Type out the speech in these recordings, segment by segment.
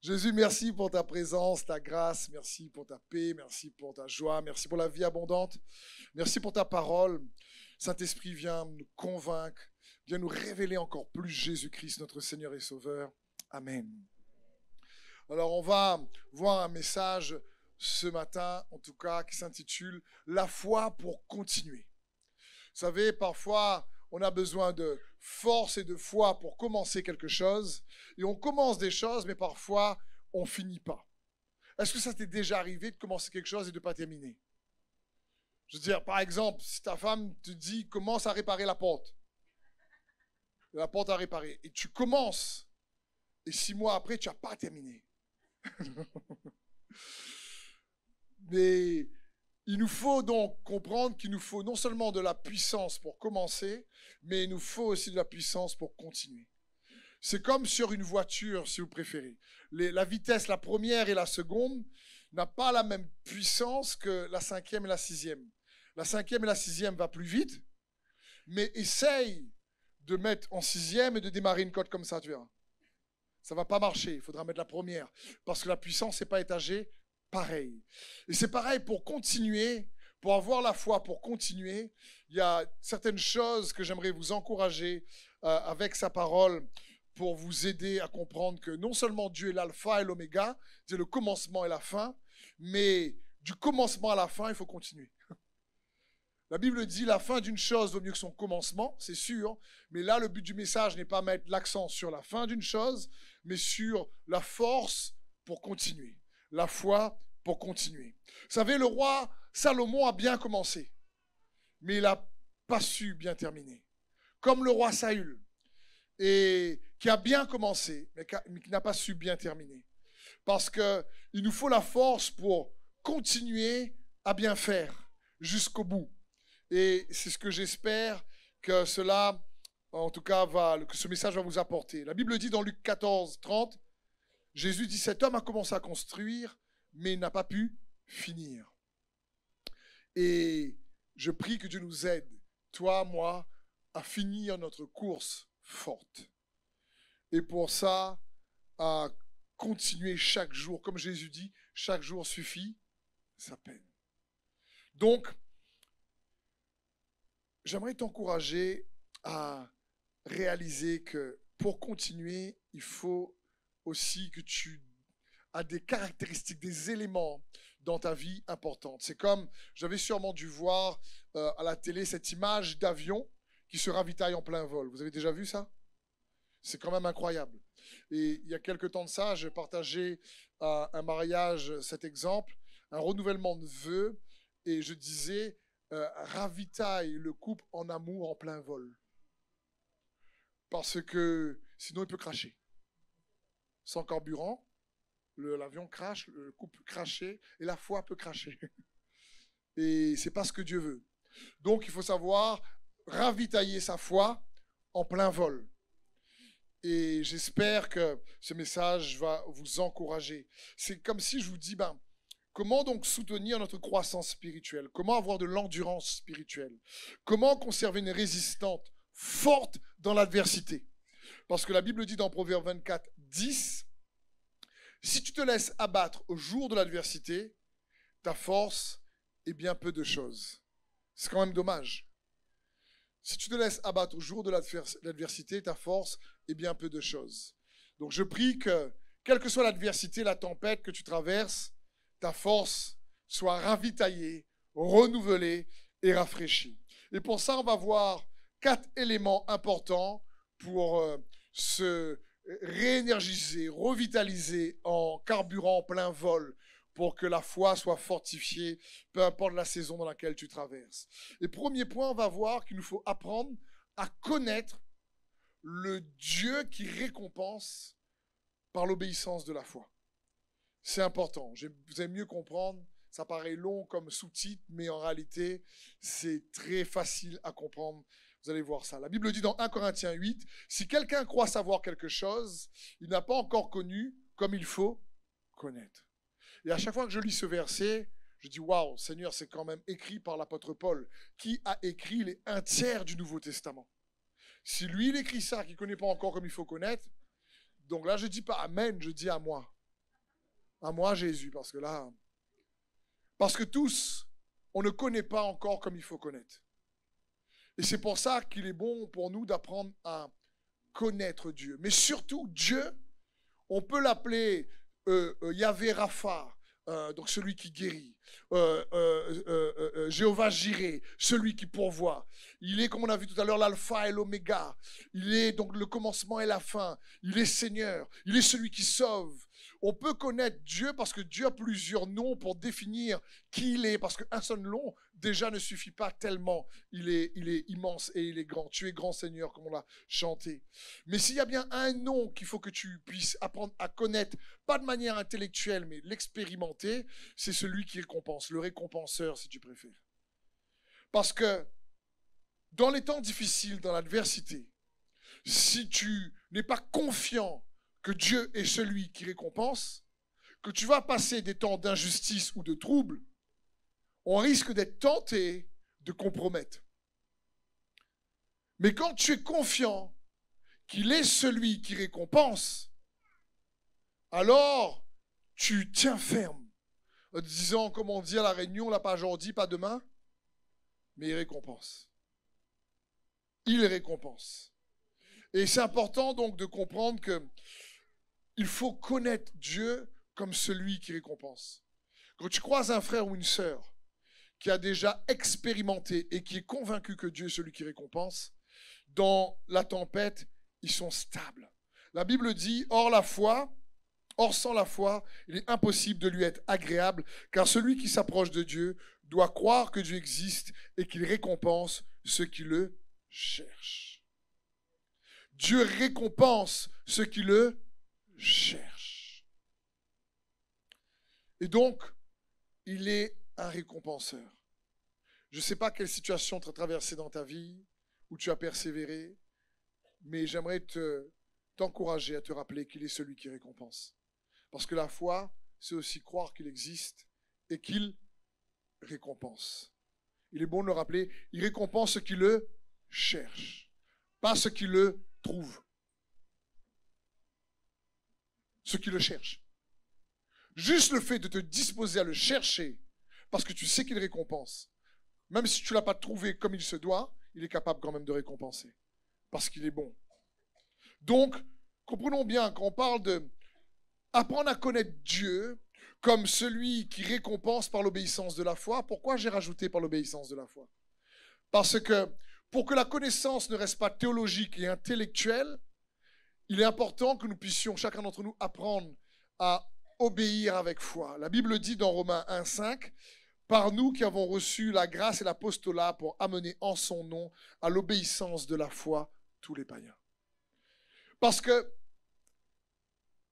Jésus, merci pour ta présence, ta grâce, merci pour ta paix, merci pour ta joie, merci pour la vie abondante, merci pour ta parole. Saint-Esprit, viens nous convaincre, viens nous révéler encore plus Jésus-Christ, notre Seigneur et Sauveur. Amen. Alors, on va voir un message ce matin, en tout cas, qui s'intitule « La foi pour continuer ». Vous savez, parfois, on a besoin de force et de foi pour commencer quelque chose. Et on commence des choses, mais parfois, on ne finit pas. Est-ce que ça t'est déjà arrivé de commencer quelque chose et de ne pas terminer? Je veux dire, par exemple, si ta femme te dit « commence à réparer la porte », la porte à réparer, et tu commences, et 6 mois après, tu n'as pas terminé. Mais il nous faut donc comprendre qu'il nous faut non seulement de la puissance pour commencer, mais il nous faut aussi de la puissance pour continuer. C'est comme sur une voiture, si vous préférez. La vitesse, la première et la seconde, n'a pas la même puissance que la 5e et la 6e. La 5e et la 6e va plus vite, mais essaye de mettre en 6e et de démarrer une côte comme ça, tu verras. Ça ne va pas marcher, il faudra mettre la première, parce que la puissance n'est pas étagée pareil. Et c'est pareil pour continuer, pour avoir la foi, pour continuer. Il y a certaines choses que j'aimerais vous encourager avec sa parole pour vous aider à comprendre que non seulement Dieu est l'alpha et l'oméga, c'est le commencement et la fin, mais du commencement à la fin, il faut continuer. La Bible dit la fin d'une chose vaut mieux que son commencement, c'est sûr, mais là le but du message n'est pas mettre l'accent sur la fin d'une chose, mais sur la force pour continuer, la foi pour continuer. Vous savez, le roi Salomon a bien commencé, mais il n'a pas su bien terminer. Comme le roi Saül, et qui a bien commencé, mais qui n'a pas su bien terminer. Parce qu'il nous faut la force pour continuer à bien faire jusqu'au bout. Et c'est ce que j'espère que cela, en tout cas, que ce message va vous apporter. La Bible dit dans Luc 14, 30, Jésus dit, cet homme a commencé à construire, mais il n'a pas pu finir. Et je prie que Dieu nous aide, toi, moi, à finir notre course forte. Et pour ça, à continuer chaque jour. Comme Jésus dit, chaque jour suffit sa peine. Donc, j'aimerais t'encourager à réaliser que pour continuer, il faut aussi que tu as des caractéristiques, des éléments dans ta vie importantes. C'est comme, j'avais sûrement dû voir à la télé cette image d'avion qui se ravitaille en plein vol. Vous avez déjà vu ça? C'est quand même incroyable. Et il y a quelques temps de ça, j'ai partagé à un mariage cet exemple, un renouvellement de vœux, et je disais, ravitaille le couple en amour en plein vol. Parce que sinon il peut cracher. Sans carburant, l'avion crache, le couple peut cracher, et la foi peut cracher. Et c'est pas ce que Dieu veut. Donc il faut savoir ravitailler sa foi en plein vol. Et j'espère que ce message va vous encourager. C'est comme si je vous dis, comment donc soutenir notre croissance spirituelle? Comment avoir de l'endurance spirituelle? Comment conserver une résistance forte dans l'adversité? Parce que la Bible dit dans Proverbe 24, 10, si tu te laisses abattre au jour de l'adversité, ta force est bien peu de choses. C'est quand même dommage. Si tu te laisses abattre au jour de l'adversité, ta force est bien peu de choses. Donc je prie que, quelle que soit l'adversité, la tempête que tu traverses, ta force soit ravitaillée, renouvelée et rafraîchie. Et pour ça, on va voir 4 éléments importants pour se réénergiser, revitaliser en carburant en plein vol, pour que la foi soit fortifiée, peu importe la saison dans laquelle tu traverses. Et premier point, on va voir qu'il nous faut apprendre à connaître le Dieu qui récompense par l'obéissance de la foi. C'est important. Vous allez mieux comprendre. Ça paraît long comme sous-titre, mais en réalité, c'est très facile à comprendre. Vous allez voir ça. La Bible dit dans 1 Corinthiens 8, si quelqu'un croit savoir quelque chose, il n'a pas encore connu comme il faut connaître. Et à chaque fois que je lis ce verset, je dis, waouh, Seigneur, c'est quand même écrit par l'apôtre Paul, qui a écrit les 1/3 du Nouveau Testament. Si lui, il écrit ça, qu'il ne connaît pas encore comme il faut connaître, donc là, je ne dis pas Amen, je dis à moi. À moi, Jésus, parce que là... Parce que tous, on ne connaît pas encore comme il faut connaître. Et c'est pour ça qu'il est bon pour nous d'apprendre à connaître Dieu. Mais surtout, Dieu, on peut l'appeler Yahvé Rapha, donc celui qui guérit. Jéhovah Jireh, celui qui pourvoit. Il est, comme on a vu tout à l'heure, l'alpha et l'oméga. Il est donc le commencement et la fin. Il est Seigneur. Il est celui qui sauve. On peut connaître Dieu parce que Dieu a plusieurs noms pour définir qui il est. Parce qu'un seul nom, déjà, ne suffit pas tellement. Il est immense et il est grand. Tu es grand Seigneur, comme on l'a chanté. Mais s'il y a bien un nom qu'il faut que tu puisses apprendre à connaître, pas de manière intellectuelle, mais l'expérimenter, c'est celui qui récompense, le récompenseur, si tu préfères. Parce que dans les temps difficiles, dans l'adversité, si tu n'es pas confiant que Dieu est celui qui récompense, que tu vas passer des temps d'injustice ou de trouble, on risque d'être tenté de compromettre. Mais quand tu es confiant qu'il est celui qui récompense, alors tu tiens ferme, en disant, comme on dit à la réunion, là, pas aujourd'hui, pas demain, mais il récompense. Il récompense. Et c'est important donc de comprendre que il faut connaître Dieu comme celui qui récompense. Quand tu croises un frère ou une sœur qui a déjà expérimenté et qui est convaincu que Dieu est celui qui récompense, dans la tempête, ils sont stables. La Bible dit, or sans la foi, il est impossible de lui être agréable, car celui qui s'approche de Dieu doit croire que Dieu existe et qu'il récompense ceux qui le cherchent. Dieu récompense ceux qui le cherchent. Et donc, il est un récompenseur. Je ne sais pas quelle situation tu as traversée dans ta vie, où tu as persévéré, mais j'aimerais t'encourager à te rappeler qu'il est celui qui récompense. Parce que la foi, c'est aussi croire qu'il existe et qu'il récompense. Il est bon de le rappeler, il récompense ceux qui le cherchent, pas ceux qui le trouvent. Ceux qui le cherchent. Juste le fait de te disposer à le chercher, parce que tu sais qu'il récompense, même si tu ne l'as pas trouvé comme il se doit, il est capable quand même de récompenser, parce qu'il est bon. Donc, comprenons bien, quand on parle de apprendre à connaître Dieu comme celui qui récompense par l'obéissance de la foi, pourquoi j'ai rajouté par l'obéissance de la foi? Parce que pour que la connaissance ne reste pas théologique et intellectuelle, il est important que nous puissions, chacun d'entre nous, apprendre à obéir avec foi. La Bible dit dans Romains 1,5, « Par nous qui avons reçu la grâce et l'apostolat pour amener en son nom à l'obéissance de la foi tous les païens. » Parce que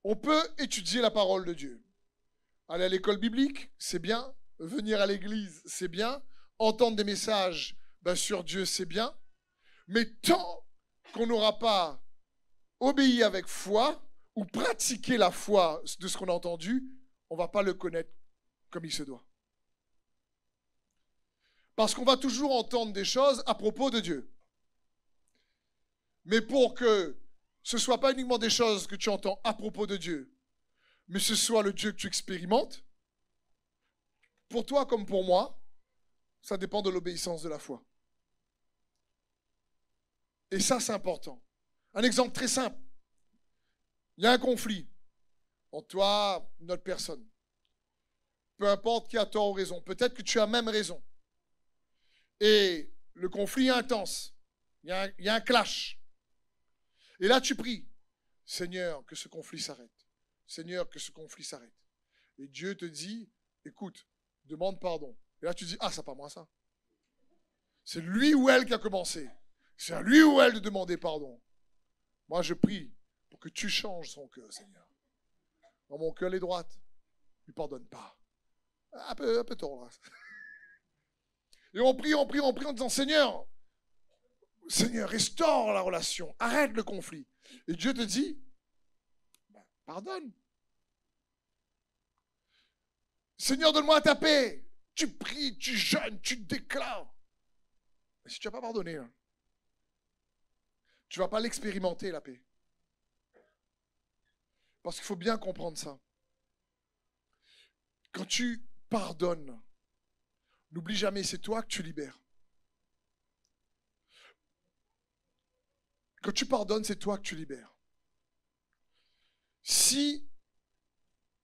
on peut étudier la parole de Dieu. Aller à l'école biblique, c'est bien. Venir à l'église, c'est bien. Entendre des messages sur Dieu, c'est bien. Mais tant qu'on n'aura pas obéi avec foi ou pratiqué la foi de ce qu'on a entendu, on ne va pas le connaître comme il se doit. Parce qu'on va toujours entendre des choses à propos de Dieu. Mais pour que ce ne soit pas uniquement des choses que tu entends à propos de Dieu, mais ce soit le Dieu que tu expérimentes, pour toi comme pour moi, ça dépend de l'obéissance de la foi. Et ça, c'est important. Un exemple très simple. Il y a un conflit entre toi et notre personne. Peu importe qui a tort ou raison. Peut-être que tu as même raison. Et le conflit est intense. Il y a un clash. Et là, tu pries. Seigneur, que ce conflit s'arrête. Seigneur, que ce conflit s'arrête. Et Dieu te dit, écoute, demande pardon. Et là, tu dis, ah, c'est pas moi ça. C'est lui ou elle qui a commencé. C'est à lui ou elle de demander pardon. Moi, je prie pour que tu changes son cœur, Seigneur. Dans mon cœur, les droites, ne lui pardonne pas. Un peu tort, là. Et on prie en disant, Seigneur, restaure la relation, arrête le conflit. Et Dieu te dit, pardonne. Seigneur, donne-moi ta paix. Tu pries, tu jeûnes, tu te déclares. Mais si tu n'as pas pardonné, hein, tu ne vas pas l'expérimenter, la paix. Parce qu'il faut bien comprendre ça. Quand tu pardonnes, n'oublie jamais, c'est toi que tu libères. Quand tu pardonnes, c'est toi que tu libères. Si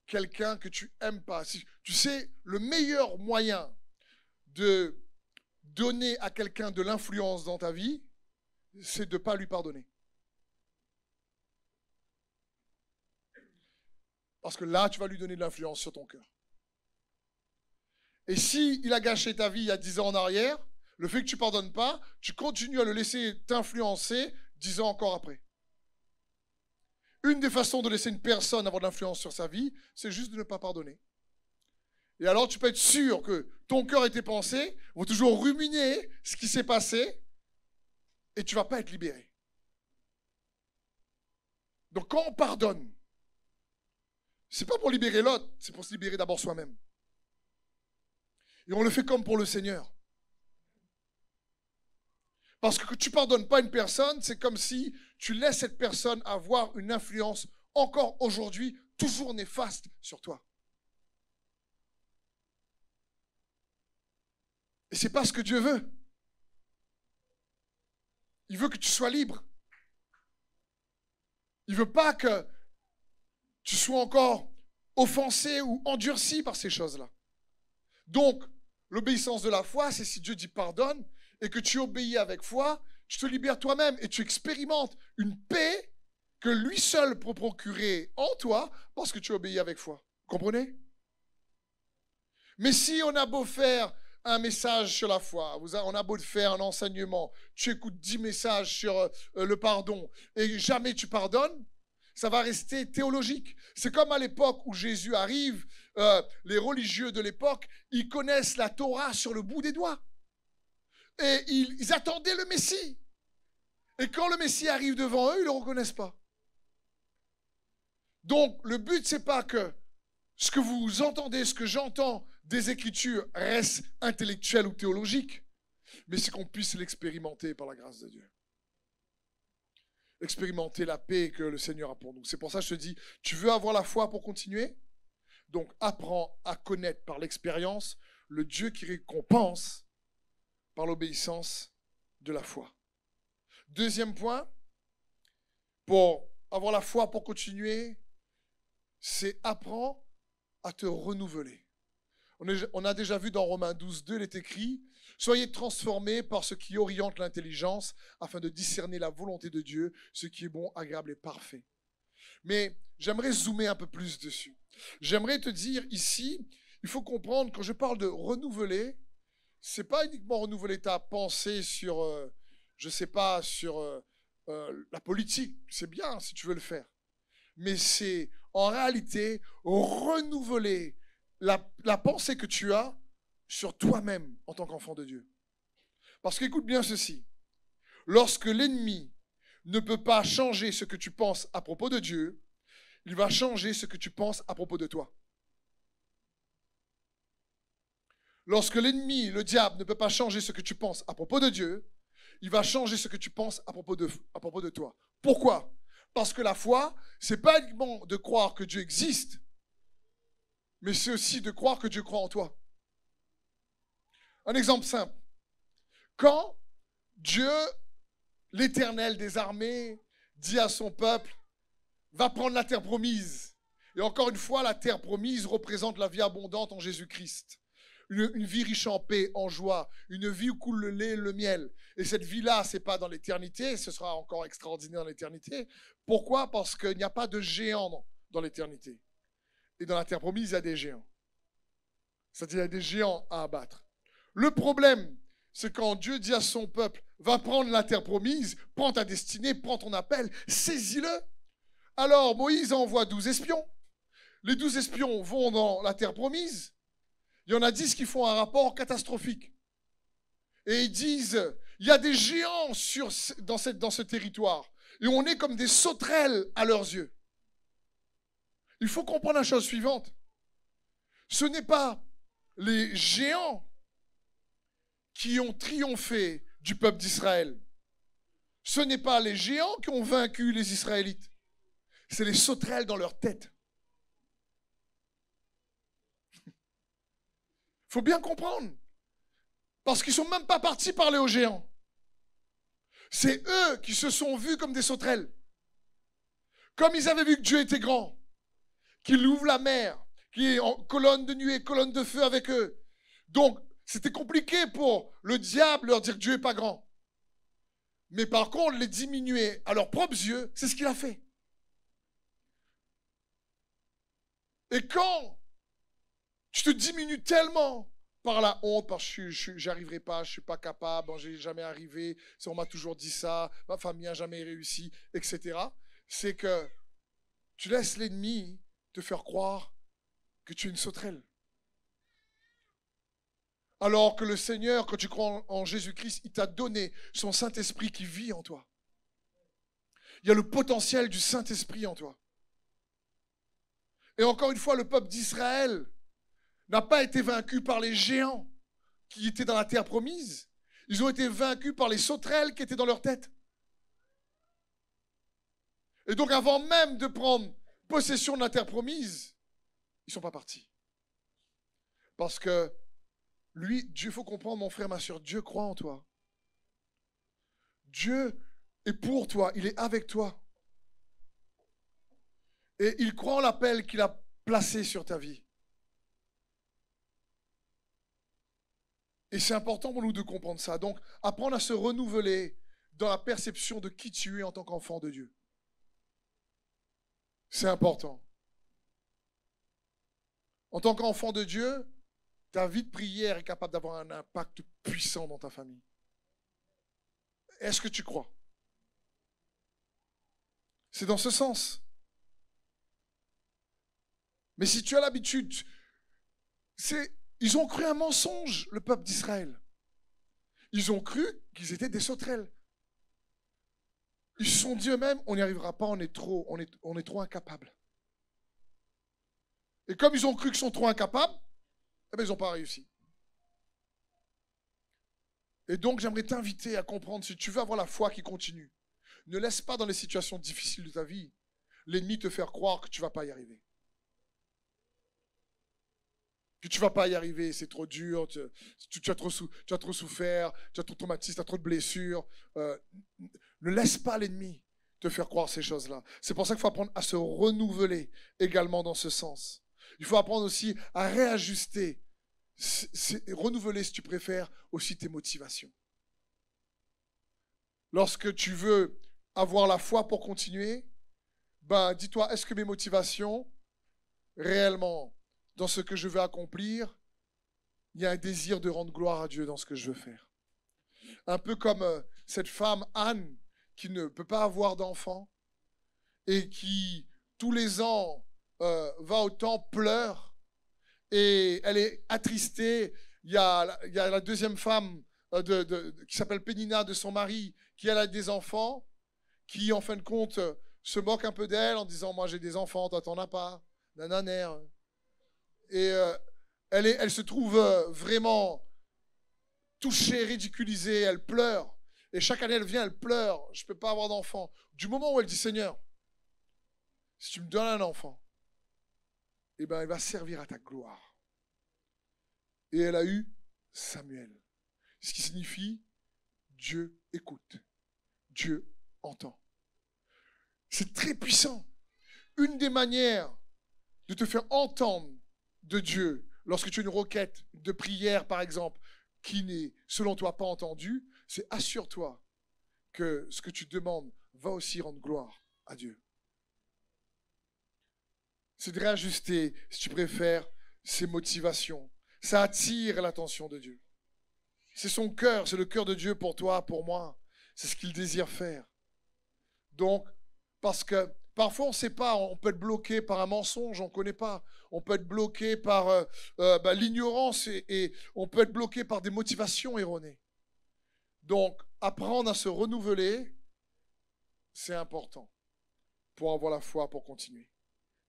quelqu'un que tu n'aimes pas, si, tu sais, le meilleur moyen de donner à quelqu'un de l'influence dans ta vie, c'est de ne pas lui pardonner. Parce que là, tu vas lui donner de l'influence sur ton cœur. Et si il a gâché ta vie il y a 10 ans en arrière, le fait que tu ne pardonnes pas, tu continues à le laisser t'influencer 10 ans encore après. Une des façons de laisser une personne avoir de l'influence sur sa vie, c'est juste de ne pas pardonner. Et alors, tu peux être sûr que ton cœur et tes pensées vont toujours ruminer ce qui s'est passé et tu ne vas pas être libéré. Donc, quand on pardonne, ce n'est pas pour libérer l'autre, c'est pour se libérer d'abord soi-même. Et on le fait comme pour le Seigneur. Parce que tu ne pardonnes pas une personne, c'est comme si tu laisses cette personne avoir une influence encore aujourd'hui, toujours néfaste sur toi. Et ce n'est pas ce que Dieu veut. Il veut que tu sois libre. Il ne veut pas que tu sois encore offensé ou endurci par ces choses-là. Donc, l'obéissance de la foi, c'est si Dieu dit pardonne et que tu obéis avec foi, tu te libères toi-même et tu expérimentes une paix que lui seul peut procurer en toi parce que tu obéis avec foi. Vous comprenez? Mais si on a beau faire un message sur la foi, on a beau faire un enseignement, tu écoutes 10 messages sur le pardon et jamais tu pardonnes, ça va rester théologique. C'est comme à l'époque où Jésus arrive, les religieux de l'époque, ils connaissent la Torah sur le bout des doigts. Et ils attendaient le Messie. Et quand le Messie arrive devant eux, ils ne le reconnaissent pas. Donc, le but, ce n'est pas que ce que vous entendez, ce que j'entends des Écritures reste intellectuel ou théologique, mais c'est qu'on puisse l'expérimenter par la grâce de Dieu. Expérimenter la paix que le Seigneur a pour nous. C'est pour ça que je te dis, tu veux avoir la foi pour continuer? Donc, apprends à connaître par l'expérience le Dieu qui récompense par l'obéissance de la foi. Deuxième point, pour avoir la foi pour continuer, c'est apprends à te renouveler. On a déjà vu dans Romains 12, 2, il est écrit « Soyez transformés par ce qui oriente l'intelligence afin de discerner la volonté de Dieu, ce qui est bon, agréable et parfait. » Mais j'aimerais zoomer un peu plus dessus. J'aimerais te dire ici, il faut comprendre, quand je parle de renouveler, ce n'est pas uniquement renouveler ta pensée sur, je ne sais pas, sur la politique. C'est bien si tu veux le faire. Mais c'est en réalité renouveler la pensée que tu as sur toi-même en tant qu'enfant de Dieu. Parce qu'écoute bien ceci. Lorsque l'ennemi ne peut pas changer ce que tu penses à propos de Dieu, il va changer ce que tu penses à propos de toi. Lorsque l'ennemi, le diable, ne peut pas changer ce que tu penses à propos de Dieu, il va changer ce que tu penses à propos de toi. Pourquoi? Parce que la foi, ce n'est pas uniquement de croire que Dieu existe, mais c'est aussi de croire que Dieu croit en toi. Un exemple simple. Quand Dieu, l'Éternel des armées, dit à son peuple, va prendre la terre promise. Et encore une fois, la terre promise représente la vie abondante en Jésus-Christ. Une vie riche en paix, en joie, une vie où coule le lait et le miel. Et cette vie-là, ce n'est pas dans l'éternité, ce sera encore extraordinaire dans l'éternité. Pourquoi? Parce qu'il n'y a pas de géants dans l'éternité. Et dans la terre promise, il y a des géants. C'est-à-dire qu'il y a des géants à abattre. Le problème, c'est quand Dieu dit à son peuple, va prendre la terre promise, prends ta destinée, prends ton appel, saisis-le. Alors Moïse envoie 12 espions. Les 12 espions vont dans la terre promise. Il y en a 10 qui font un rapport catastrophique. Et ils disent, il y a des géants dans ce territoire. Et on est comme des sauterelles à leurs yeux. Il faut comprendre la chose suivante. Ce n'est pas les géants qui ont triomphé du peuple d'Israël. Ce n'est pas les géants qui ont vaincu les Israélites. C'est les sauterelles dans leur tête. Il faut bien comprendre. Parce qu'ils ne sont même pas partis parler aux géants. C'est eux qui se sont vus comme des sauterelles. Comme ils avaient vu que Dieu était grand, qu'il ouvre la mer, qu'il est en colonne de nuée, colonne de feu avec eux. Donc, c'était compliqué pour le diable leur dire que Dieu n'est pas grand. Mais par contre, les diminuer à leurs propres yeux, c'est ce qu'il a fait. Et quand tu te diminues tellement par la honte, parce que j'arriverai pas, je suis pas capable, j'ai jamais arrivé, on m'a toujours dit ça, ma famille n'a jamais réussi, etc. C'est que tu laisses l'ennemi te faire croire que tu es une sauterelle. Alors que le Seigneur, quand tu crois en Jésus-Christ, il t'a donné son Saint-Esprit qui vit en toi. Il y a le potentiel du Saint-Esprit en toi. Et encore une fois, le peuple d'Israël n'a pas été vaincu par les géants qui étaient dans la terre promise. Ils ont été vaincus par les sauterelles qui étaient dans leur tête. Et donc, avant même de prendre possession de la terre promise, ils ne sont pas partis. Parce que lui, Dieu, il faut comprendre, mon frère, ma soeur, Dieu croit en toi. Dieu est pour toi, il est avec toi. Et il croit en l'appel qu'il a placé sur ta vie. Et c'est important pour nous de comprendre ça. Donc, apprendre à se renouveler dans la perception de qui tu es en tant qu'enfant de Dieu. C'est important. En tant qu'enfant de Dieu, ta vie de prière est capable d'avoir un impact puissant dans ta famille. Est-ce que tu crois? C'est dans ce sens. Mais si tu as l'habitude, ils ont cru un mensonge, le peuple d'Israël. Ils ont cru qu'ils étaient des sauterelles. Ils se sont dit eux-mêmes, on n'y arrivera pas, on est trop incapables. Et comme ils ont cru qu'ils sont trop incapables, eh bien, ils n'ont pas réussi. Et donc, j'aimerais t'inviter à comprendre, si tu veux avoir la foi qui continue, ne laisse pas dans les situations difficiles de ta vie l'ennemi te faire croire que tu ne vas pas y arriver. Que tu ne vas pas y arriver, c'est trop dur, tu as trop souffert, tu as trop traumatisme, tu as trop de blessures. Ne laisse pas l'ennemi te faire croire ces choses-là. C'est pour ça qu'il faut apprendre à se renouveler également dans ce sens. Il faut apprendre aussi à réajuster, renouveler, si tu préfères, aussi tes motivations. Lorsque tu veux avoir la foi pour continuer, dis-toi, est-ce que mes motivations, réellement, dans ce que je veux accomplir, il y a un désir de rendre gloire à Dieu dans ce que je veux faire. Un peu comme cette femme, Anne, qui ne peut pas avoir d'enfant et qui, tous les ans, va au temple, pleure, et elle est attristée. Il y a la deuxième femme qui s'appelle Pénina, de son mari, qui elle a des enfants, qui en fin de compte se moque un peu d'elle en disant « Moi j'ai des enfants, toi t'en as pas, nanana ». Et elle se trouve vraiment touchée, ridiculisée, elle pleure. Et chaque année elle vient, elle pleure, je ne peux pas avoir d'enfant. Du moment où elle dit « Seigneur, si tu me donnes un enfant, eh ben, il va servir à ta gloire. » Et elle a eu Samuel. Ce qui signifie Dieu écoute. Dieu entend. C'est très puissant. Une des manières de te faire entendre de Dieu, lorsque tu as une requête de prière, par exemple, qui n'est, selon toi, pas entendue, c'est assure-toi que ce que tu demandes va aussi rendre gloire à Dieu. C'est de réajuster, si tu préfères, ses motivations. Ça attire l'attention de Dieu. C'est son cœur, c'est le cœur de Dieu pour toi, pour moi. C'est ce qu'il désire faire. Donc, parce que parfois on ne sait pas, on peut être bloqué par un mensonge, on ne connaît pas. On peut être bloqué par l'ignorance et on peut être bloqué par des motivations erronées. Donc, apprendre à se renouveler, c'est important pour avoir la foi, pour continuer.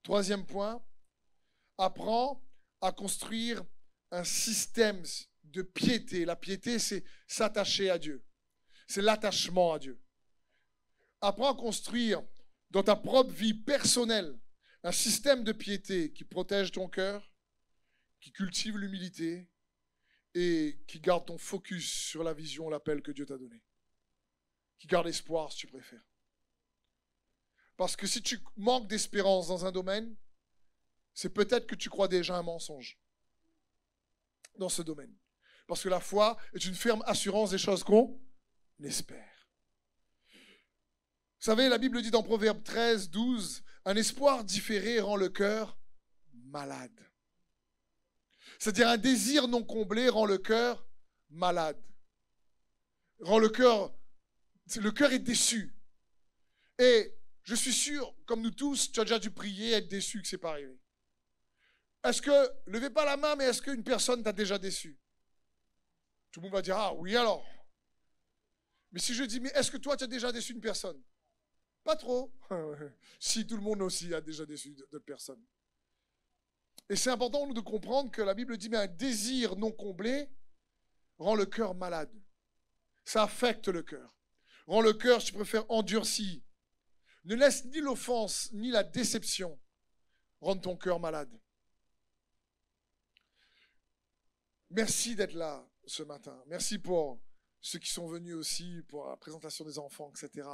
Troisième point, apprends à construire un système de piété. La piété, c'est s'attacher à Dieu. C'est l'attachement à Dieu. Apprends à construire dans ta propre vie personnelle un système de piété qui protège ton cœur, qui cultive l'humilité et qui garde ton focus sur la vision, l'appel que Dieu t'a donné. Qui garde espoir, si tu préfères. Parce que si tu manques d'espérance dans un domaine, c'est peut-être que tu crois déjà un mensonge dans ce domaine. Parce que la foi est une ferme assurance des choses qu'on espère. Vous savez, la Bible dit dans Proverbe 13, 12, un espoir différé rend le cœur malade. C'est-à-dire un désir non comblé rend le cœur malade. Rend le cœur est déçu. Et je suis sûr, comme nous tous, tu as déjà dû prier et être déçu que ce n'est pas arrivé. Est-ce que, levez pas la main, mais est-ce qu'une personne t'a déjà déçu? Tout le monde va dire, ah oui alors. Mais si je dis, mais est-ce que toi tu as déjà déçu une personne? Pas trop. Si, tout le monde aussi a déjà déçu d'autres personnes. Et c'est important de comprendre que la Bible dit, mais un désir non comblé rend le cœur malade. Ça affecte le cœur. Rend le cœur, si tu préfères, endurci. Ne laisse ni l'offense, ni la déception rendre ton cœur malade. Merci d'être là ce matin. Merci pour ceux qui sont venus aussi, pour la présentation des enfants, etc.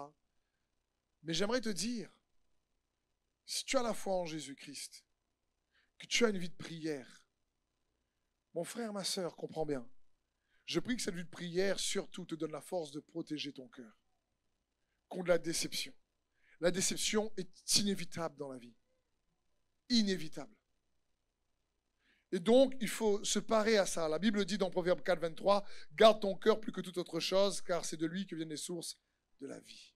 Mais j'aimerais te dire, si tu as la foi en Jésus-Christ, que tu as une vie de prière, mon frère, ma sœur, comprends bien. Je prie que cette vie de prière, surtout, te donne la force de protéger ton cœur contre la déception. La déception est inévitable dans la vie. Inévitable. Et donc, il faut se parer à ça. La Bible dit dans Proverbe 4, 23, « Garde ton cœur plus que toute autre chose, car c'est de lui que viennent les sources de la vie. »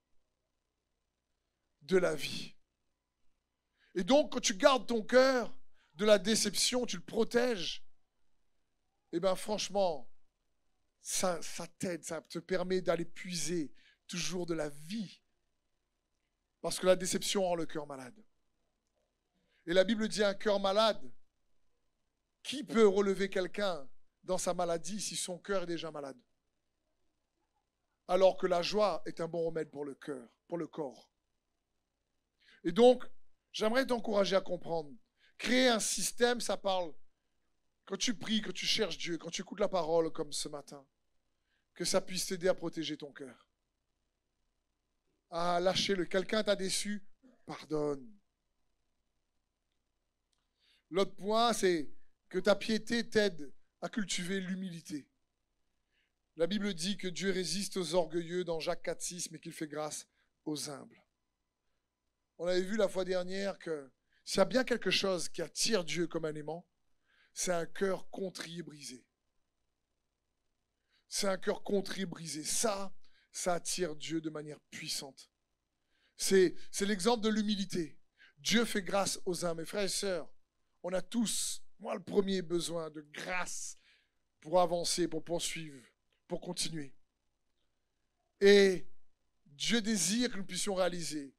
De la vie. Et donc, quand tu gardes ton cœur de la déception, tu le protèges, eh bien franchement, ça t'aide, ça te permet d'aller puiser toujours de la vie. Parce que la déception rend le cœur malade. Et la Bible dit un cœur malade. Qui peut relever quelqu'un dans sa maladie si son cœur est déjà malade? Alors que la joie est un bon remède pour le cœur, pour le corps. Et donc, j'aimerais t'encourager à comprendre. Créer un système, ça parle. Quand tu pries, quand tu cherches Dieu, quand tu écoutes la parole comme ce matin, que ça puisse t'aider à protéger ton cœur. À lâcher le. Quelqu'un t'a déçu, pardonne. L'autre point, c'est que ta piété t'aide à cultiver l'humilité. La Bible dit que Dieu résiste aux orgueilleux dans Jacques 4,6, mais qu'il fait grâce aux humbles. On avait vu la fois dernière que s'il y a bien quelque chose qui attire Dieu comme un aimant, c'est un cœur contrit et brisé. C'est un cœur contrit et brisé. Ça attire Dieu de manière puissante. C'est l'exemple de l'humilité. Dieu fait grâce aux humbles. Mes frères et sœurs, on a tous, moi le premier, besoin de grâce pour avancer, pour poursuivre, pour continuer. Et Dieu désire que nous puissions réaliser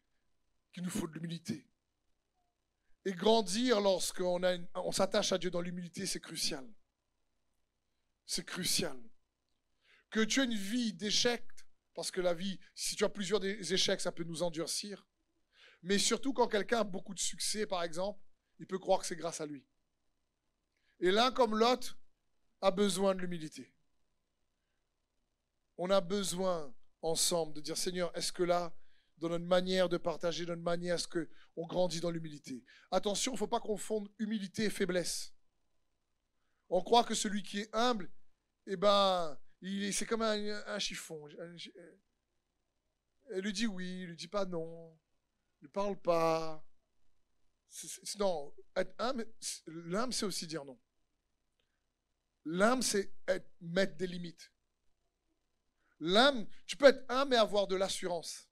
qu'il nous faut de l'humilité. Et grandir lorsqu'on s'attache à Dieu dans l'humilité, c'est crucial. C'est crucial. Que tu aies une vie d'échecs, parce que la vie, si tu as plusieurs échecs, ça peut nous endurcir. Mais surtout quand quelqu'un a beaucoup de succès, par exemple, il peut croire que c'est grâce à lui. Et l'un comme l'autre a besoin de l'humilité. On a besoin ensemble de dire, Seigneur, est-ce que là, dans notre manière de partager, dans notre manière, est-ce qu'on grandit dans l'humilité? Attention, il ne faut pas confondre humilité et faiblesse. On croit que celui qui est humble, eh ben, c'est comme un chiffon. Il lui dit oui, il lui dit pas non. Il ne parle pas. Non, être humble, l'humble, c'est aussi dire non. L'humble, c'est mettre des limites. L'humble, tu peux être humble et avoir de l'assurance.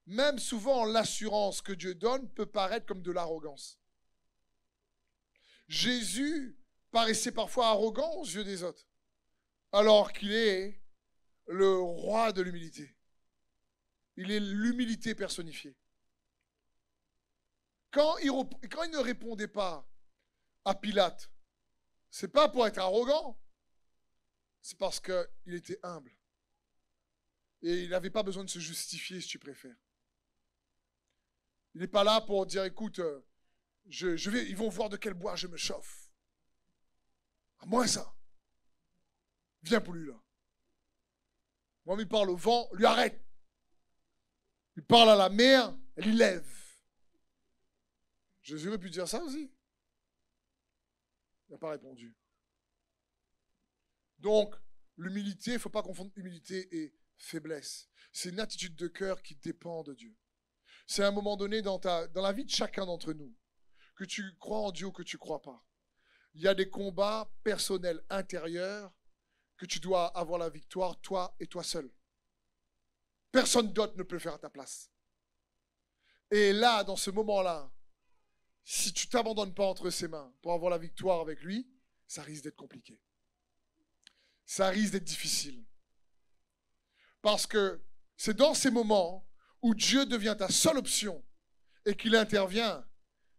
Même souvent, l'assurance que Dieu donne peut paraître comme de l'arrogance. Jésus paraissait parfois arrogant aux yeux des autres, alors qu'il est le roi de l'humilité. Il est l'humilité personnifiée. Quand il ne répondait pas à Pilate, ce n'est pas pour être arrogant, c'est parce qu'il était humble. Et il n'avait pas besoin de se justifier, si tu préfères. Il n'est pas là pour dire, écoute, ils vont voir de quel bois je me chauffe. À moi ça. Viens plus là. Moi, il parle au vent, lui arrête. Il parle à la mer, elle y lève. Jésus aurait pu dire ça aussi. Il n'a pas répondu. Donc, l'humilité, il ne faut pas confondre humilité et faiblesse. C'est une attitude de cœur qui dépend de Dieu. C'est à un moment donné dans la vie de chacun d'entre nous, que tu crois en Dieu ou que tu ne crois pas. Il y a des combats personnels intérieurs que tu dois avoir la victoire, toi et toi seul. Personne d'autre ne peut le faire à ta place. Et là, dans ce moment-là, si tu ne t'abandonnes pas entre ses mains pour avoir la victoire avec lui, ça risque d'être compliqué. Ça risque d'être difficile. Parce que c'est dans ces moments où Dieu devient ta seule option et qu'il intervient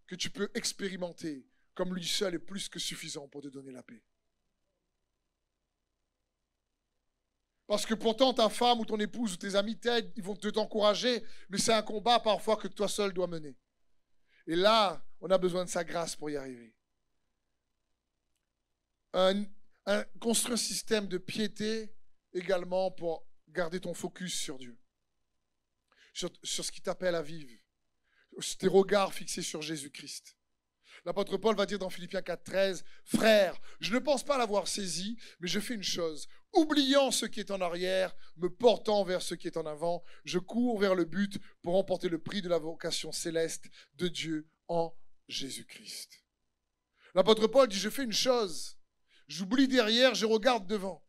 que tu peux expérimenter comme lui seul est plus que suffisant pour te donner la paix. Parce que pourtant ta femme ou ton épouse ou tes amis t'aident, ils vont t'encourager, mais c'est un combat parfois que toi seul dois mener. Et là, on a besoin de sa grâce pour y arriver. Construire un système de piété également pour garder ton focus sur Dieu, sur ce qui t'appelle à vivre, sur tes regards fixés sur Jésus-Christ. L'apôtre Paul va dire dans Philippiens 4,13, « Frères, je ne pense pas l'avoir saisi, mais je fais une chose. Oubliant ce qui est en arrière, me portant vers ce qui est en avant, je cours vers le but pour remporter le prix de la vocation céleste de Dieu en Jésus-Christ. » L'apôtre Paul dit, « Je fais une chose. J'oublie derrière, je regarde devant. »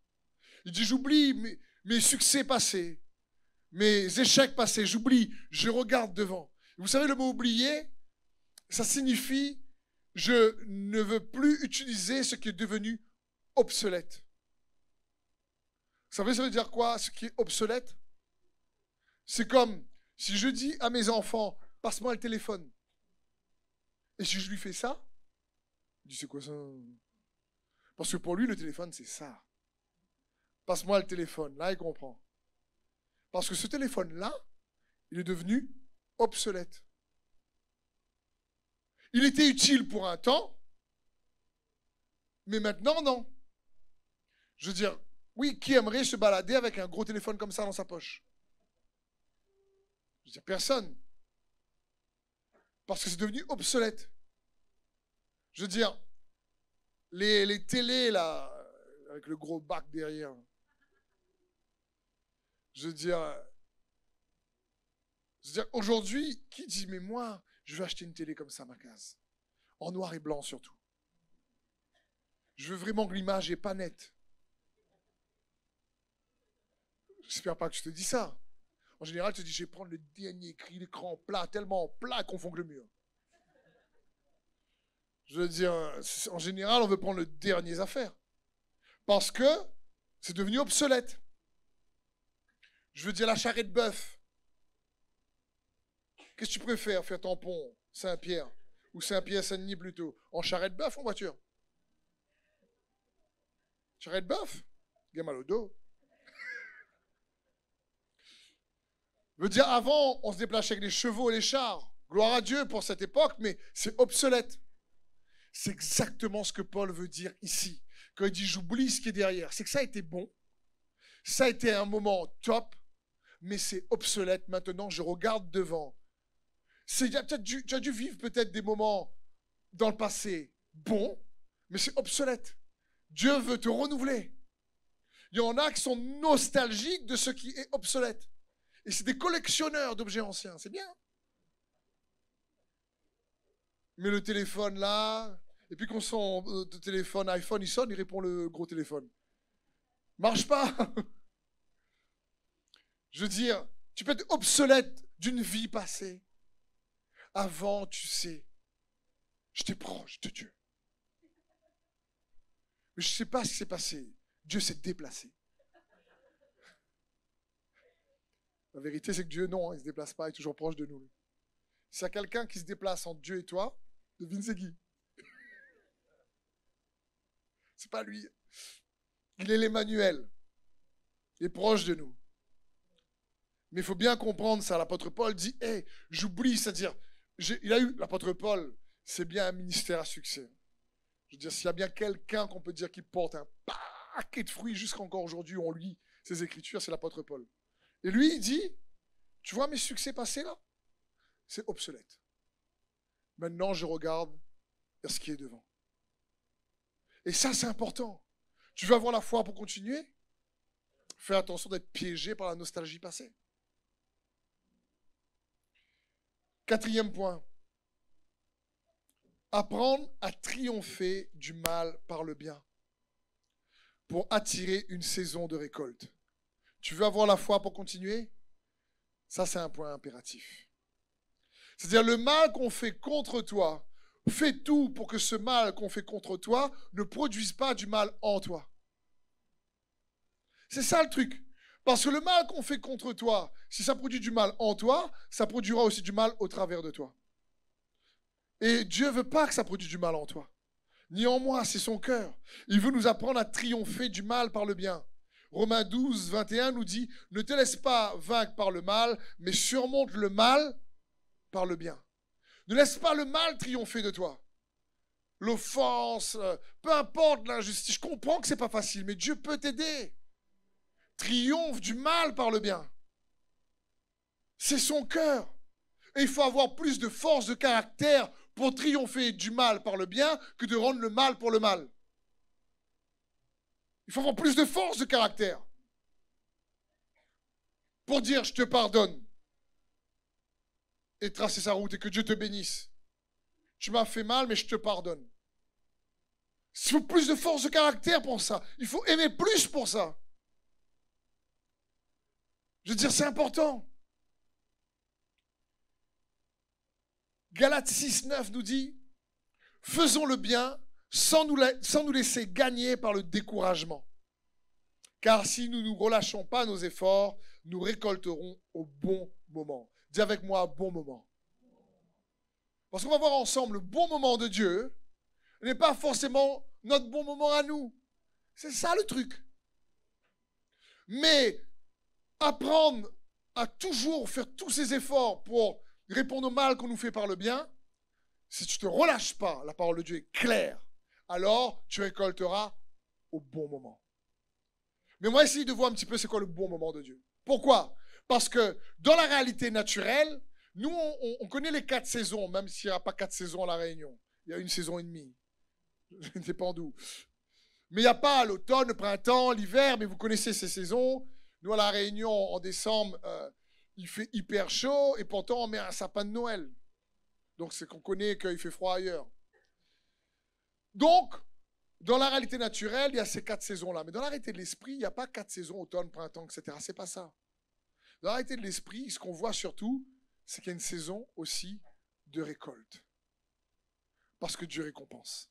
Il dit, « J'oublie mes succès passés, mes échecs passés. J'oublie, je regarde devant. » Vous savez, le mot « oublier », ça signifie « je ne veux plus utiliser ce qui est devenu obsolète ». Vous savez, ça veut dire quoi, ce qui est obsolète? C'est comme si je dis à mes enfants, passe-moi le téléphone. Et si je lui fais ça, il dit, c'est quoi ça? Parce que pour lui, le téléphone, c'est ça. Passe-moi le téléphone. Là, il comprend. Parce que ce téléphone-là, il est devenu obsolète. Il était utile pour un temps, mais maintenant, non. Je veux dire, oui, qui aimerait se balader avec un gros téléphone comme ça dans sa poche? Je veux dire, personne. Parce que c'est devenu obsolète. Je veux dire, les télés, là, avec le gros bac derrière. Je veux dire aujourd'hui, qui dit, mais moi, je veux acheter une télé comme ça à ma case, en noir et blanc surtout. Je veux vraiment que l'image n'est pas nette. J'espère pas que je te dis ça. En général, tu te dis, je vais prendre le dernier cri, l'écran plat, tellement plat qu'on fond que le mur. Je veux dire, en général, on veut prendre le dernier affaire. Parce que c'est devenu obsolète. Je veux dire, la charrette bœuf. Qu'est-ce que tu préfères, faire tampon Saint-Pierre ou Saint-Pierre-Saint-Denis plutôt? En charrette bœuf ou en voiture? Charrette bœuf? Il y a mal au dos. Je veux dire, avant, on se déplaçait avec les chevaux et les chars. Gloire à Dieu pour cette époque, mais c'est obsolète. C'est exactement ce que Paul veut dire ici. Quand il dit « j'oublie ce qui est derrière », c'est que ça a été bon, ça a été un moment top, mais c'est obsolète. Maintenant, je regarde devant. Tu as dû vivre peut-être des moments dans le passé bons, mais c'est obsolète. Dieu veut te renouveler. Il y en a qui sont nostalgiques de ce qui est obsolète. Et c'est des collectionneurs d'objets anciens, c'est bien. Mais le téléphone là, et puis quand son téléphone iPhone il sonne, il répond le gros téléphone. Marche pas. Je veux dire, tu peux être obsolète d'une vie passée. Avant, tu sais, j'étais proche de Dieu. Mais je ne sais pas ce qui s'est passé. Dieu s'est déplacé. La vérité, c'est que Dieu, non, il ne se déplace pas, il est toujours proche de nous. S'il y a quelqu'un qui se déplace entre Dieu et toi, devine c'est qui? C'est pas lui. Il est l'Emmanuel. Il est proche de nous. Mais il faut bien comprendre ça. L'apôtre Paul dit, hey, j'oublie, c'est-à-dire, l'apôtre Paul, c'est bien un ministère à succès. Je veux dire, s'il y a bien quelqu'un qu'on peut dire qui porte un paquet de fruits jusqu'encore aujourd'hui. On lit ces écritures, c'est l'apôtre Paul. Et lui, il dit, tu vois mes succès passés là? C'est obsolète. Maintenant, je regarde vers ce qui est devant. Et ça, c'est important. Tu veux avoir la foi pour continuer? Fais attention d'être piégé par la nostalgie passée. 4e point. Apprendre à triompher du mal par le bien pour attirer une saison de récolte. Tu veux avoir la foi pour continuer? Ça, c'est un point impératif. C'est-à-dire le mal qu'on fait contre toi, fais tout pour que ce mal qu'on fait contre toi ne produise pas du mal en toi. C'est ça le truc. Parce que le mal qu'on fait contre toi, si ça produit du mal en toi, ça produira aussi du mal au travers de toi. Et Dieu ne veut pas que ça produise du mal en toi. Ni en moi, c'est son cœur. Il veut nous apprendre à triompher du mal par le bien. Romains 12, 21 nous dit, ne te laisse pas vaincre par le mal, mais surmonte le mal par le bien. Ne laisse pas le mal triompher de toi. L'offense, peu importe l'injustice. Je comprends que ce n'est pas facile, mais Dieu peut t'aider. Triomphe du mal par le bien. C'est son cœur. Et il faut avoir plus de force de caractère pour triompher du mal par le bien que de rendre le mal pour le mal. Il faut avoir plus de force de caractère pour dire je te pardonne et tracer sa route et que Dieu te bénisse. Tu m'as fait mal, mais je te pardonne. Il faut plus de force de caractère pour ça. Il faut aimer plus pour ça. Je veux dire, c'est important. Galates 6, 9 nous dit, faisons le bien sans nous laisser gagner par le découragement. Car si nous ne relâchons pas nos efforts, nous récolterons au bon moment. Dis avec moi, bon moment. Parce qu'on va voir ensemble, le bon moment de Dieu n'est pas forcément notre bon moment à nous. C'est ça le truc. Mais apprendre à toujours faire tous ces efforts pour répondre au mal qu'on nous fait par le bien, si tu ne te relâches pas, la parole de Dieu est claire, alors tu récolteras au bon moment. Mais moi, essayer de voir un petit peu c'est quoi le bon moment de Dieu. Pourquoi? Parce que dans la réalité naturelle, nous, on connaît les 4 saisons, même s'il n'y a pas 4 saisons à La Réunion. Il y a 1 saison et demie. Je ne sais pas d'où. Mais il n'y a pas l'automne, le printemps, l'hiver, mais vous connaissez ces saisons. Nous, à La Réunion, en décembre, il fait hyper chaud et pourtant on met un sapin de Noël. Donc c'est qu'on connaît qu'il fait froid ailleurs. Donc, dans la réalité naturelle, il y a ces 4 saisons-là. Mais dans la réalité de l'esprit, il n'y a pas 4 saisons, automne, printemps, etc. C'est pas ça. Dans la réalité de l'esprit, ce qu'on voit surtout, c'est qu'il y a une saison aussi de récolte. Parce que Dieu récompense.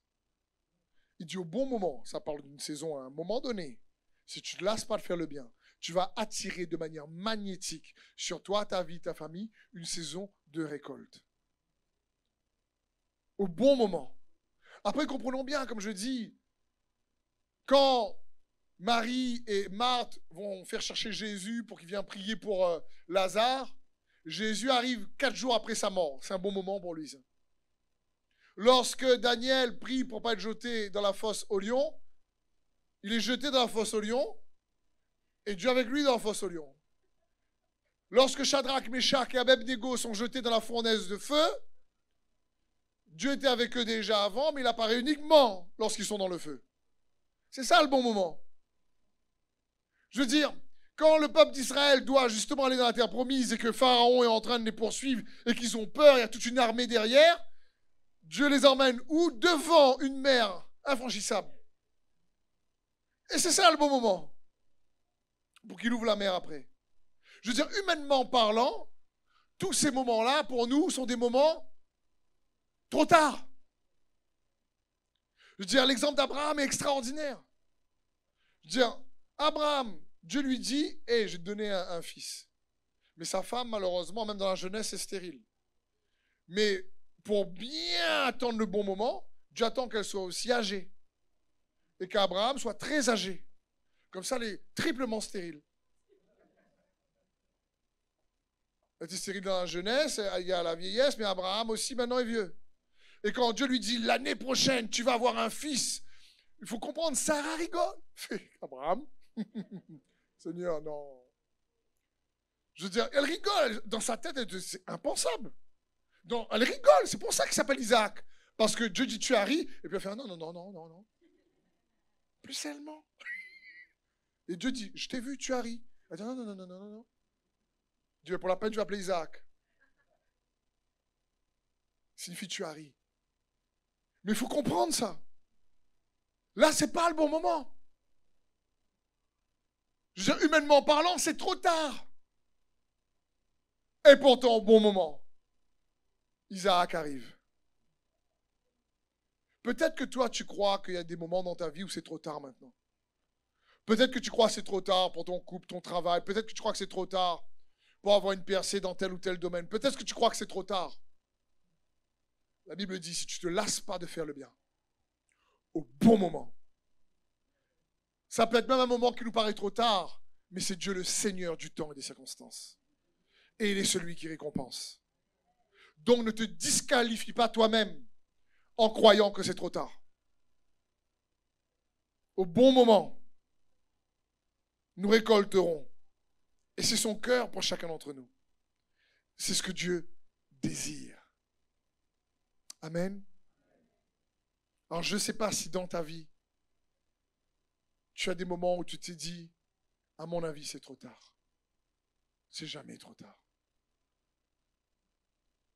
Il dit au bon moment, ça parle d'une saison à un moment donné, si tu ne te lasses pas de faire le bien, tu vas attirer de manière magnétique sur toi, ta vie, ta famille, une saison de récolte. Au bon moment. Après, comprenons bien, comme je dis, quand Marie et Marthe vont faire chercher Jésus pour qu'il vienne prier pour Lazare, Jésus arrive 4 jours après sa mort. C'est un bon moment pour lui, ça. Lorsque Daniel prie pour ne pas être jeté dans la fosse au lion, il est jeté dans la fosse au lion, et Dieu avec lui dans la fosse au lion. Lorsque Shadrach, Meshach et Abednego sont jetés dans la fournaise de feu, Dieu était avec eux déjà avant, mais il apparaît uniquement lorsqu'ils sont dans le feu. C'est ça le bon moment. Je veux dire, quand le peuple d'Israël doit justement aller dans la terre promise et que Pharaon est en train de les poursuivre et qu'ils ont peur, il y a toute une armée derrière, Dieu les emmène où? Devant une mer infranchissable. Et c'est ça le bon moment. Pour qu'il ouvre la mer après. Je veux dire, humainement parlant, tous ces moments-là, pour nous, sont des moments trop tard. Je veux dire, l'exemple d'Abraham est extraordinaire. Je veux dire, Abraham, Dieu lui dit, hey, je vais te donner un fils. Mais sa femme, malheureusement, même dans la jeunesse, est stérile. Mais pour bien attendre le bon moment, Dieu attend qu'elle soit aussi âgée. Et qu'Abraham soit très âgé. Comme ça, elle est triplement stérile. Elle était stérile dans la jeunesse, il y a la vieillesse, mais Abraham aussi maintenant est vieux. Et quand Dieu lui dit, l'année prochaine, tu vas avoir un fils, Il faut comprendre, Sarah rigole. Abraham, Seigneur, non. Je veux dire, elle rigole. Dans sa tête, c'est impensable. Donc, elle rigole. C'est pour ça qu'il s'appelle Isaac. Parce que Dieu dit, tu as ri. Et puis elle fait, non. Plus seulement. Et Dieu dit, je t'ai vu, tu as ri. Elle dit, non. Dieu, pour la peine, je vais appeler Isaac. Signifie, tu as ri. Mais il faut comprendre ça. Là, ce n'est pas le bon moment. Je veux dire, humainement parlant, c'est trop tard. Et pourtant, au bon moment, Isaac arrive. Peut-être que toi, tu crois qu'il y a des moments dans ta vie où c'est trop tard maintenant. Peut-être que tu crois que c'est trop tard pour ton couple, ton travail. Peut-être que tu crois que c'est trop tard pour avoir une percée dans tel ou tel domaine. Peut-être que tu crois que c'est trop tard. La Bible dit, si tu ne te lasses pas de faire le bien, au bon moment. Ça peut être même un moment qui nous paraît trop tard, mais c'est Dieu le Seigneur du temps et des circonstances. Et il est celui qui récompense. Donc ne te disqualifie pas toi-même en croyant que c'est trop tard. Au bon moment, nous récolterons. Et c'est son cœur pour chacun d'entre nous. C'est ce que Dieu désire. Amen. Alors je ne sais pas si dans ta vie, tu as des moments où tu t'es dit, à mon avis, c'est trop tard. C'est jamais trop tard.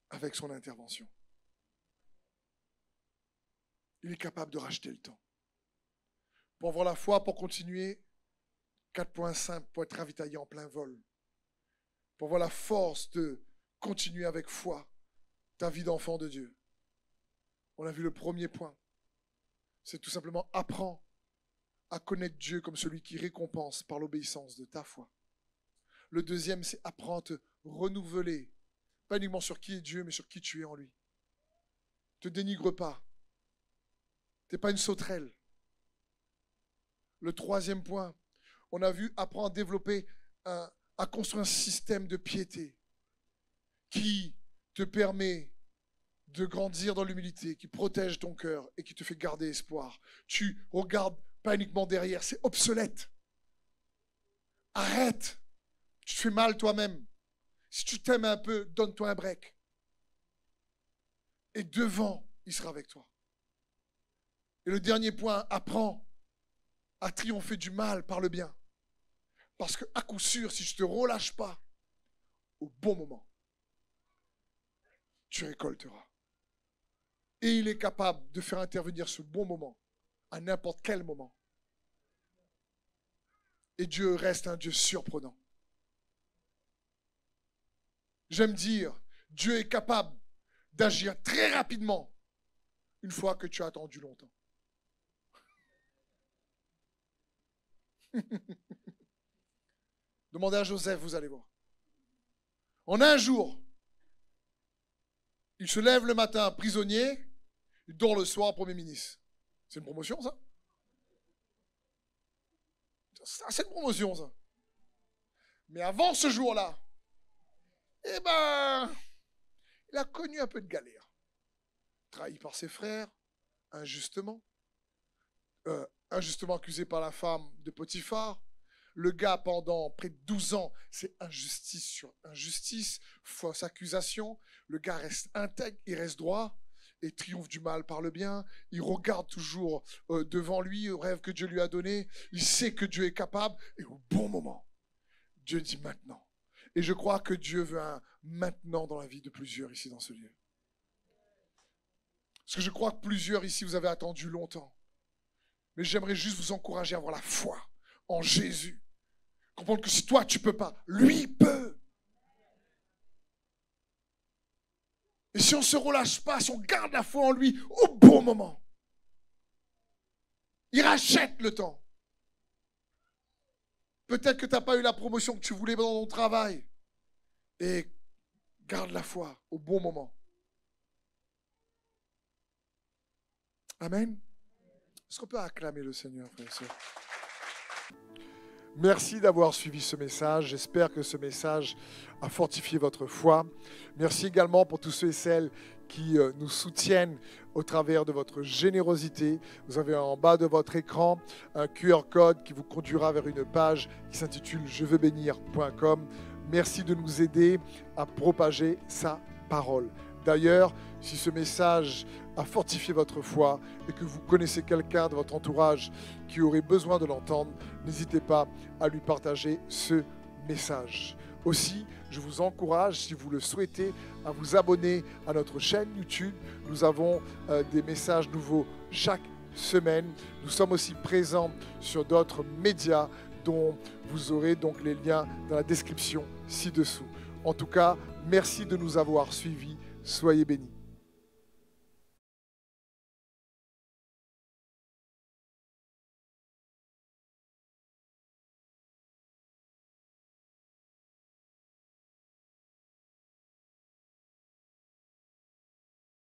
Avec son intervention. Il est capable de racheter le temps. Pour avoir la foi, pour continuer, 4 points simples pour être ravitaillé en plein vol. Pour avoir la force de continuer avec foi ta vie d'enfant de Dieu. On a vu le premier point. C'est tout simplement apprends à connaître Dieu comme celui qui récompense par l'obéissance de ta foi. Le deuxième, c'est apprends à te renouveler. Pas uniquement sur qui est Dieu, mais sur qui tu es en lui. Ne te dénigre pas. Tu n'es pas une sauterelle. Le troisième point, on a vu apprendre à développer, à construire un système de piété qui te permet de grandir dans l'humilité, qui protège ton cœur et qui te fait garder espoir. Tu regardes pas uniquement derrière, c'est obsolète. Arrête. Tu te fais mal toi-même. Si tu t'aimes un peu, donne-toi un break. Et devant, il sera avec toi. Et le dernier point, apprends à triompher du mal par le bien. Parce qu'à coup sûr, si tu ne te relâches pas, au bon moment, tu récolteras. Et il est capable de faire intervenir ce bon moment à n'importe quel moment. Et Dieu reste un Dieu surprenant. J'aime dire, Dieu est capable d'agir très rapidement une fois que tu as attendu longtemps. Demandez à Joseph, vous allez voir. En un jour, il se lève le matin prisonnier, il dort le soir Premier ministre. C'est une promotion, ça? C'est une promotion, ça. Mais avant ce jour-là, eh ben, il a connu un peu de galère. Trahi par ses frères, injustement. Injustement accusé par la femme de Potiphar. Le gars, pendant près de 12 ans, c'est injustice sur injustice, fausse accusation. Le gars reste intègre, il reste droit et triomphe du mal par le bien. Il regarde toujours devant lui, au rêve que Dieu lui a donné. Il sait que Dieu est capable et au bon moment, Dieu dit maintenant. Et je crois que Dieu veut un maintenant dans la vie de plusieurs ici dans ce lieu. Parce que je crois que plusieurs ici, vous avez attendu longtemps. Mais j'aimerais juste vous encourager à avoir la foi en Jésus. Comprendre que si toi, tu ne peux pas, lui peut. Et si on ne se relâche pas, si on garde la foi en lui au bon moment, il rachète le temps. Peut-être que tu n'as pas eu la promotion que tu voulais dans ton travail. Et garde la foi au bon moment. Amen. Est-ce qu'on peut acclamer le Seigneur, frère et sœur? Merci d'avoir suivi ce message. J'espère que ce message a fortifié votre foi. Merci également pour tous ceux et celles qui nous soutiennent au travers de votre générosité. Vous avez en bas de votre écran un QR code qui vous conduira vers une page qui s'intitule jeveubénir.com. Merci de nous aider à propager sa parole. D'ailleurs, si ce message a fortifié votre foi et que vous connaissez quelqu'un de votre entourage qui aurait besoin de l'entendre, n'hésitez pas à lui partager ce message. Aussi, je vous encourage, si vous le souhaitez, à vous abonner à notre chaîne YouTube. Nous avons des messages nouveaux chaque semaine. Nous sommes aussi présents sur d'autres médias dont vous aurez donc les liens dans la description ci-dessous. En tout cas, merci de nous avoir suivis. Soyez bénis.